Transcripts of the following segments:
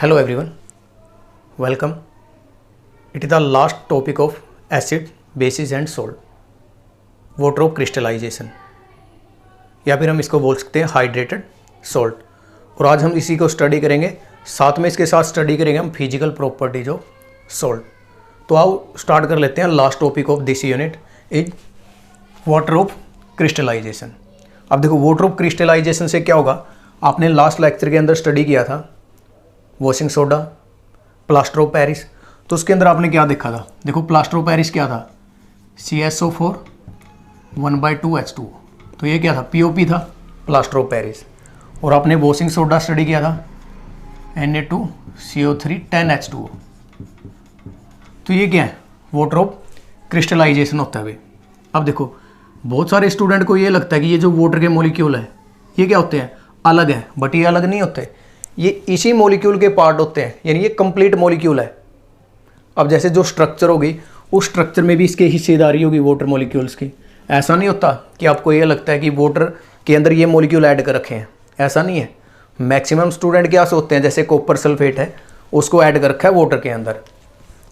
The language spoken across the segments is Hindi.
Hello everyone, welcome. It is the last topic of acid, bases and salt, water of crystallization, या फिर हम इसको बोल सकते हैं हाइड्रेटेड सॉल्ट। और आज हम इसी को स्टडी करेंगे, साथ में इसके साथ स्टडी करेंगे हम फिजिकल प्रॉपर्टीज ऑफ सॉल्ट। तो आओ स्टार्ट कर लेते हैं। Last topic of this unit is water of crystallisation. अब देखो वाटर ऑफ क्रिस्टलाइजेशन से क्या होगा, आपने लास्ट लेक्चर के अंदर स्टडी किया था washing soda, plaster of Paris. तो उसके अंदर आपने क्या देखा था, देखो प्लास्टर ऑफ पेरिस क्या था, CSO4 1/2H2। तो ये क्या था, POP था, प्लास्टर ऑफ पेरिस। और आपने वॉशिंग सोडा स्टडी किया था Na2CO3 10H2। तो ये क्या है, वाटर ऑफ क्रिस्टलाइजेशन होता है भाई। अब देखो बहुत सारे स्टूडेंट को ये लगता है कि ये जो वाटर के मॉलिक्यूल है ये क्या होते हैं, अलग है, बट ये अलग नहीं होते, ये इसी मॉलिक्यूल के पार्ट होते हैं, यानी ये कंप्लीट मॉलिक्यूल है। अब जैसे जो स्ट्रक्चर होगी उस स्ट्रक्चर में भी इसके हिस्सेदारी होगी वाटर मॉलिक्यूल्स की। ऐसा नहीं होता कि आपको ये लगता है कि वाटर के अंदर ये मॉलिक्यूल ऐड कर रखे हैं, ऐसा नहीं है। मैक्सिमम स्टूडेंट क्या सोचते हैं, जैसे कॉपर सल्फेट है उसको ऐड कर रखा है वाटर के अंदर,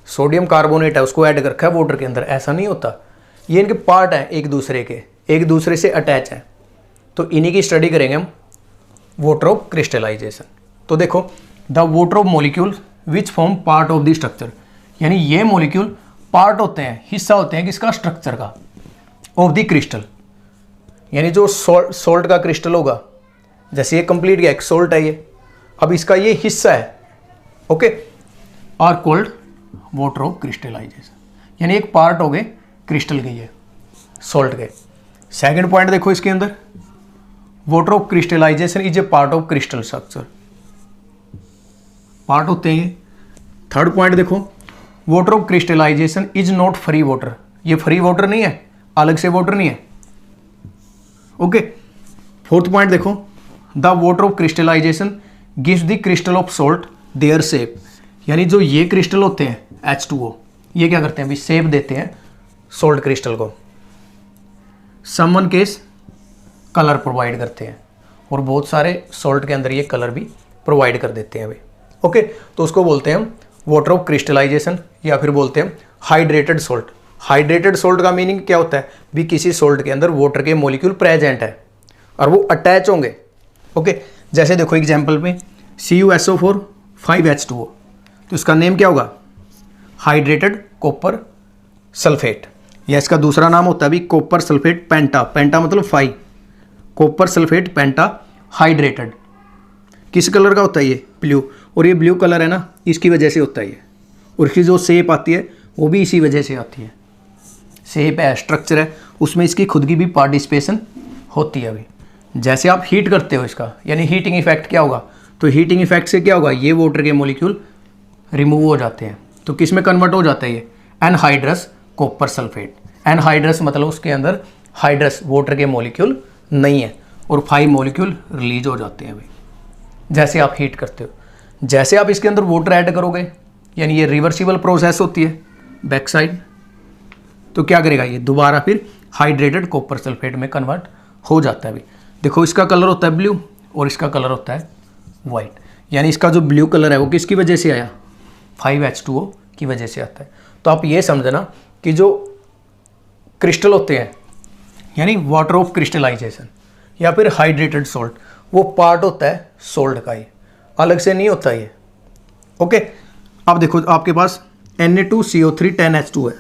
सोडियम कार्बोनेट है उसको ऐड कर रखा है वाटर के अंदर, ऐसा नहीं होता। ये इनके पार्ट हैं एक दूसरे के, एक दूसरे से अटैच हैं। तो इन्हीं की स्टडी करेंगे हम, वाटर ऑफ क्रिस्टलाइजेशन। तो देखो the water of molecule which form part of the structure, यानी ये मॉलिक्यूल पार्ट होते हैं, हिस्सा होते हैं किसका, स्ट्रक्चर का, ऑफ द क्रिस्टल। यानी जो सॉल्ट का क्रिस्टल होगा, जैसे ये कंप्लीट गया, एक सॉल्ट है ये, अब इसका ये हिस्सा है, okay, are called water of crystallisation, यानी एक पार्ट हो गए क्रिस्टल के, ये सॉल्ट के। सेकेंड पॉइंट देखो इसके अंदर, water of crystallisation is a part of crystal structure, part होते हैं ये। थर्ड पॉइंट देखो, water of crystallisation is not free water, ये फ्री वाटर नहीं है, अलग से वाटर नहीं है, ओके। फोर्थ पॉइंट देखो, the water of crystallisation gives the crystal of salt their shape, यानी जो ये क्रिस्टल होते हैं H2O, ये क्या करते हैं, शेप देते हैं सॉल्ट क्रिस्टल को। समवन केस कलर प्रोवाइड करते हैं, और बहुत सारे सॉल्ट के अंदर ये कलर भी प्रोवाइड कर देते हैं भाई, ओके। तो उसको बोलते हैं हम वाटर ऑफ क्रिस्टलाइजेशन, या फिर बोलते हैं हाइड्रेटेड सॉल्ट। हाइड्रेटेड सॉल्ट का मीनिंग क्या होता है भी, किसी सॉल्ट के अंदर वाटर के मॉलिक्यूल प्रेजेंट है और वो अटैच होंगे, ओके। जैसे देखो एग्जांपल में CuSO4 5H2O, तो इसका नेम क्या होगा, हाइड्रेटेड कॉपर सल्फेट, या इसका दूसरा नाम होता है भी कॉपर सल्फेट पेंटा, पेंटा मतलब 5, कॉपर सल्फेट पेंटा हाइड्रेटेड। किस कलर का होता है ये, ब्लू, और ये ब्लू कलर है ना, इसकी वजह से होता है ये, और इसकी जो शेप आती है वो भी इसी वजह से आती है। शेप है, स्ट्रक्चर है, उसमें इसकी खुद की भी पार्टिसिपेशन होती है अभी। जैसे आप हीट करते हो इसका, यानी हीटिंग इफेक्ट क्या होगा, तो हीटिंग इफेक्ट से क्या होगा, ये वाटर के मॉलिक्यूल रिमूव हो जाते हैं, तो किस में कन्वर्ट हो जाता है ये, एनहाइड्रस कॉपर सल्फेट। एनहाइड्रस मतलब उसके अंदर हाइड्रस वाटर के मॉलिक्यूल नहीं है, और 5 मॉलिक्यूल रिलीज हो जाते हैं भाई, जैसे आप हीट करते हो। जैसे आप इसके अंदर वाटर ऐड करोगे, यानी ये रिवर्सिबल प्रोसेस होती है बैक साइड, तो क्या करेगा ये, दोबारा फिर हाइड्रेटेड कॉपर सल्फेट में कन्वर्ट हो जाता है भाई। देखो इसका कलर होता है ब्लू और इसका कलर होता है वाइट, यानी इसका जो ब्लू कलर है वो किसकी वजह से आया, 5H2O की वजह से आता है। तो आप ये समझना कि जो क्रिस्टल होते हैं, यानी वाटर ऑफ क्रिस्टलाइजेशन या फिर हाइड्रेटेड सॉल्ट, वो पार्ट होता है सॉल्ट का ही, अलग से नहीं होता ये, ओके। अब देखो आपके पास Na2CO3 10H2 है,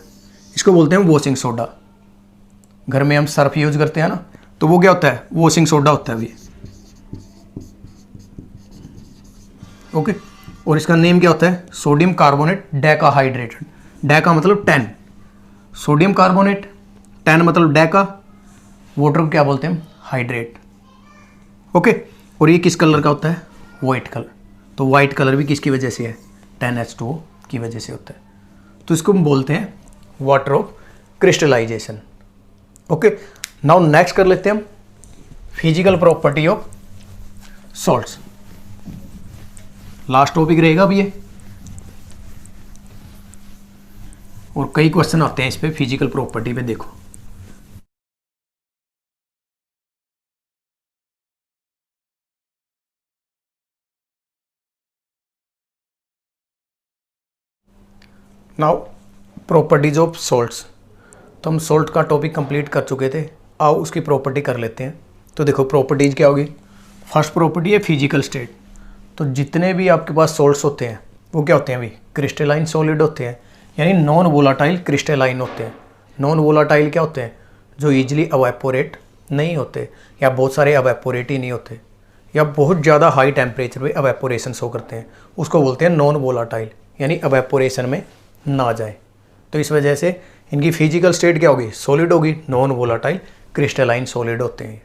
इसको बोलते हैं वॉशिंग सोडा। घर में हम सर्फ यूज करते हैं ना, तो वो क्या होता है, वॉशिंग सोडा होता है ये, ओके। और इसका नेम क्या होता है, सोडियम कार्बोनेट डेकाहाइड्रेटेड, डेका मतलब 10, सोडियम कार्बोनेट 10 मतलब डेका, वाटर को क्या बोलते हैं, हाइड्रेट, ओके। और ये किस कलर का होता है, वाइट कलर, तो वाइट कलर भी किसकी वजह से है, 10H2O की वजह से होता है। तो इसको हम बोलते हैं water of crystallisation, okay. Now next कर लेते हैं हम physical property of salts. Last topic रहेगा अभी ये, और कई क्वेश्चन आते हैं इस पे, फिजिकल प्रॉपर्टी पे देखो। Now properties of salts. तो हम सॉल्ट का टॉपिक कंप्लीट कर चुके थे, आओ उसकी प्रॉपर्टी कर लेते हैं। तो देखो प्रॉपर्टीज क्या होगी। फर्स्ट प्रॉपर्टी है फिजिकल स्टेट। तो जितने भी आपके पास सॉल्ट्स होते हैं वो क्या होते हैं अभी, क्रिस्टलाइन सॉलिड होते हैं, यानी नॉन वोलाटाइल क्रिस्टलाइन होते हैं। नॉन वोलाटाइल क्या होते हैं, जो ईजिली अवेपोरेट नहीं होते, या बहुत सारे अवेपोरेट ही नहीं होते, या बहुत ज़्यादा हाई टेम्परेचर पे अवेपोरेशन शो करते हैं, उसको बोलते हैं नॉन वोलाटाइल, यानी अवेपोरेशन में ना जाए। तो इस वजह से इनकी फिजिकल स्टेट क्या होगी, सॉलिड होगी, नॉन वोलाटाइल क्रिस्टलाइन सॉलिड होते हैं।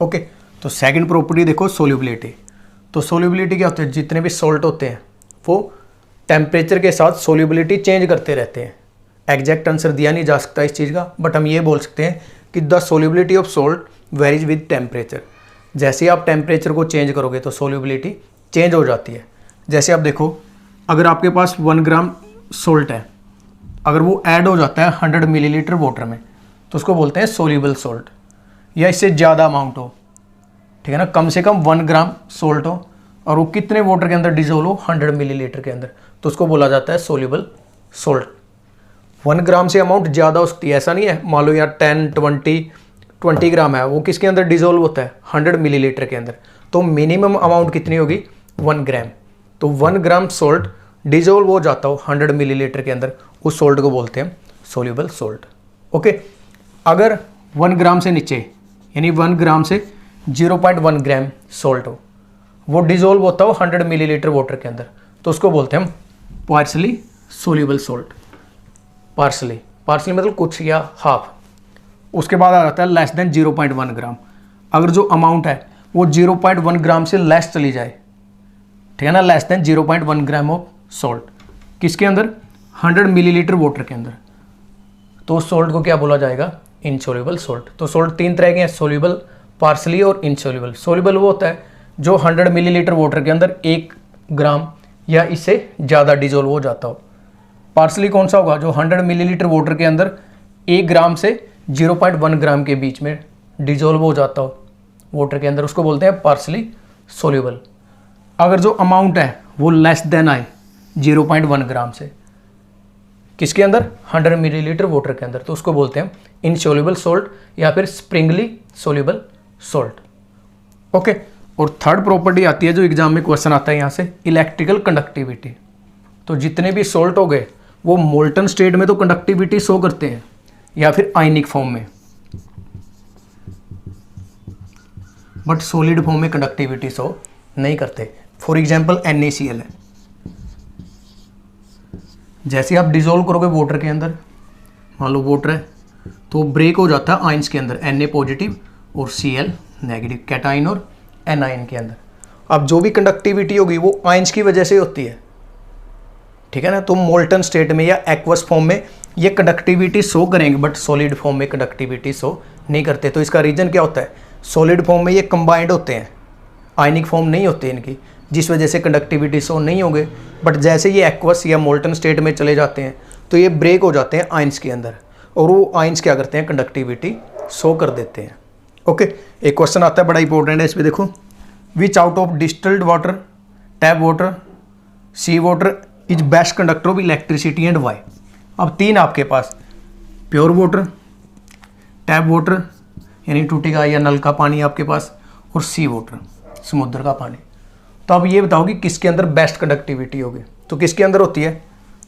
ओके, तो सेकंड प्रॉपर्टी देखो सोल्यूबिलिटी। तो सोल्यूबिलिटी क्या होती है, जितने भी सॉल्ट होते हैं वो टेम्परेचर के साथ सोल्यूबिलिटी चेंज करते रहते हैं। एग्जैक्ट आंसर दिया नहीं जा सकता इस चीज़ का, बट हम ये बोल सकते हैं कि the solubility of salt varies with temperature. जैसे आप टेम्परेचर को चेंज करोगे तो सोल्यूबिलिटी चेंज हो जाती है। जैसे आप देखो, अगर आपके पास 1 ग्राम सॉल्ट है, अगर वो ऐड हो जाता है 100 मिलीलीटर वाटर में, तो उसको बोलते हैं सोल्यूबल सॉल्ट। या इससे ज़्यादा अमाउंट हो, ठीक है ना, कम से कम 1 ग्राम सॉल्ट हो और वो कितने वाटर के अंदर डिजोल्व हो, 100 मिलीलीटर के अंदर, तो उसको बोला जाता है सोल्यूबल सॉल्ट। 1 ग्राम से अमाउंट ज़्यादा हो सकती है, ऐसा नहीं है। मान लो यार 10-20 ग्राम है, वो किसके अंदर डिजोल्व होता है, 100 मिलीलीटर के अंदर, तो मिनिमम अमाउंट कितनी होगी, 1 ग्राम। तो 1 ग्राम सॉल्ट डिजोल्व हो जाता हो 100 मिलीलीटर के अंदर, उस सॉल्ट को बोलते हैं सोल्यूबल सॉल्ट। ओके, अगर 1 ग्राम से नीचे, यानी 1 ग्राम से 0.1 ग्राम सॉल्ट हो, वो डिजोल्व होता हो 100 मिलीलीटर वाटर के अंदर, तो उसको बोलते हैं हम पार्शली सोल्यूबल सॉल्ट। पार्शली मतलब कुछ या हाफ। उसके बाद आ जाता है लेस देन 0.1 ग्राम। अगर जो अमाउंट है वो 0.1 ग्राम से लेस चली जाए, ठीक है ना, less than 0.1 gram of salt, किसके अंदर, 100 मिलीलीटर वाटर के अंदर, तो सॉल्ट को क्या बोला जाएगा, इनसोल्यूबल सॉल्ट। तो सॉल्ट 3 तरह के हैं, सोल्यूबल, पार्शली और इनसोल्यूबल। सोल्यूबल वो होता है जो 100 मिलीलीटर वाटर के अंदर 1 ग्राम या इससे ज़्यादा डिजोल्व हो जाता हो। पार्शली कौन सा होगा, जो 100 मिलीलीटर वाटर के अंदर 1 ग्राम से 0.1 ग्राम के बीच में डिजोल्व हो जाता हो वाटर के अंदर, उसको बोलते हैं पार्शली सोल्यूबल। अगर जो अमाउंट है वो लेस देन आए 0.1 ग्राम से, किसके अंदर, 100 मिलीलीटर वाटर के अंदर, तो उसको बोलते हैं इनसोल्यूबल सॉल्ट या फिर स्प्रिंगली सोल्यूबल सॉल्ट। ओके, और थर्ड प्रॉपर्टी आती है जो एग्जाम में क्वेश्चन आता है यहाँ से, इलेक्ट्रिकल कंडक्टिविटी। तो जितने भी सॉल्ट हो गए वो मोल्टन स्टेट में तो कंडक्टिविटी शो करते हैं या फिर आयनिक फॉर्म में, बट सॉलिड फॉर्म में कंडक्टिविटी शो नहीं करते। फॉर एग्जाम्पल NaCl है, जैसे आप डिजोल्व करोगे वाटर के अंदर, मान लो वाटर है, तो ब्रेक हो जाता है आयंस के अंदर, Na पॉजिटिव और Cl नेगेटिव, कैटाइन और एनाइन के अंदर। अब जो भी कंडक्टिविटी होगी वो आयंस की वजह से होती है, ठीक है ना। तो मोल्टन स्टेट में या एक्वस फॉर्म में ये कंडक्टिविटी शो करेंगे, बट सॉलिड फॉर्म में कंडक्टिविटी शो नहीं करते। तो इसका रीजन क्या होता है, सॉलिड फॉर्म में ये कंबाइंड होते हैं, आयनिक फॉर्म नहीं होते इनकी, जिस वजह से कंडक्टिविटी शो नहीं होंगे। बट जैसे ये एक्वस या मोल्टन स्टेट में चले जाते हैं तो ये ब्रेक हो जाते हैं आयंस के अंदर, और वो आयंस क्या करते हैं, कंडक्टिविटी शो कर देते हैं। ओके, एक क्वेश्चन आता है बड़ा इंपॉर्टेंट है, इस पर देखो, which out of distilled water, tap water, sea water is best conductor of electricity and why. अब 3 आपके पास, प्योर वाटर, टैप वाटर यानी टूटी का या नल का पानी आपके पास, और सी वाटर समुद्र का पानी। तो अब ये बताओ कि किसके अंदर बेस्ट कंडक्टिविटी होगी। तो किसके अंदर होती है,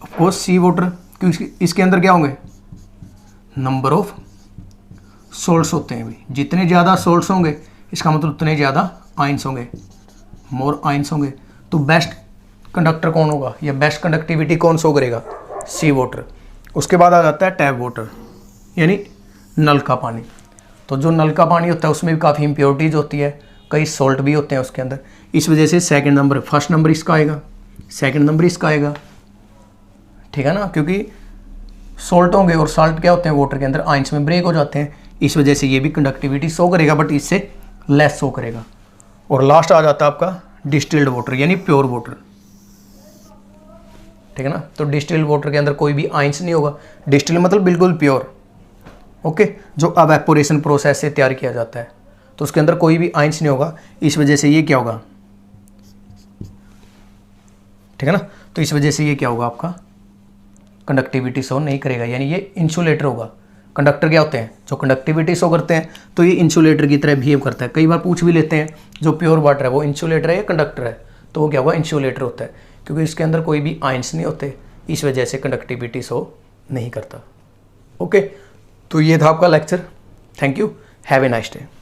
ऑफकोर्स सी वाटर, क्योंकि इसके अंदर क्या होंगे, नंबर ऑफ सोल्ट्स होते हैं भी, जितने ज़्यादा सोल्ट्स होंगे इसका मतलब उतने ज़्यादा आयंस होंगे, मोर आयंस होंगे। तो बेस्ट कंडक्टर कौन होगा या बेस्ट कंडक्टिविटी कौन शो करेगा, सी वाटर। उसके बाद आ जाता है टैप वाटर यानी नल का पानी। तो जो नल का पानी होता है उसमें भी काफ़ी इम्प्योरिटीज होती है, कई सॉल्ट भी होते हैं उसके अंदर, इस वजह से सेकंड नंबर, फर्स्ट नंबर इसका आएगा, सेकंड नंबर इसका आएगा, ठीक है ना, क्योंकि सॉल्ट होंगे और साल्ट क्या होते हैं वाटर के अंदर, आयंस में ब्रेक हो जाते हैं, इस वजह से ये भी कंडक्टिविटी शो करेगा बट इससे लेस शो करेगा। और लास्ट आ जाता है आपका डिस्टिल्ड वाटर यानी प्योर वाटर, ठीक है ना। तो डिस्टिल्ड वाटर के अंदर कोई भी आयंस नहीं होगा, डिस्टिल्ड मतलब बिल्कुल प्योर, ओके, जो एवेपोरेशन प्रोसेस से तैयार किया जाता है, तो उसके अंदर कोई भी आयंस नहीं होगा, इस वजह से ये क्या होगा, ठीक है ना। तो इस वजह से ये क्या होगा आपका कंडक्टिविटी शो नहीं करेगा, यानी ये इंसुलेटर होगा। कंडक्टर क्या होते हैं? जो कंडक्टिविटी शो करते हैं, तो ये इंसुलेटर की तरह बिहेव करता है। कई बार पूछ भी लेते हैं जो प्योर वाटर है वो इंसुलेटर है या कंडक्टर है, तो वो क्या होगा? इंसुलेटर होता है, क्योंकि इसके अंदर कोई भी आयंस नहीं होते, इस वजह से कंडक्टिविटी शो नहीं करता। ओके, तो ये था आपका lecture. Thank you, have a nice day.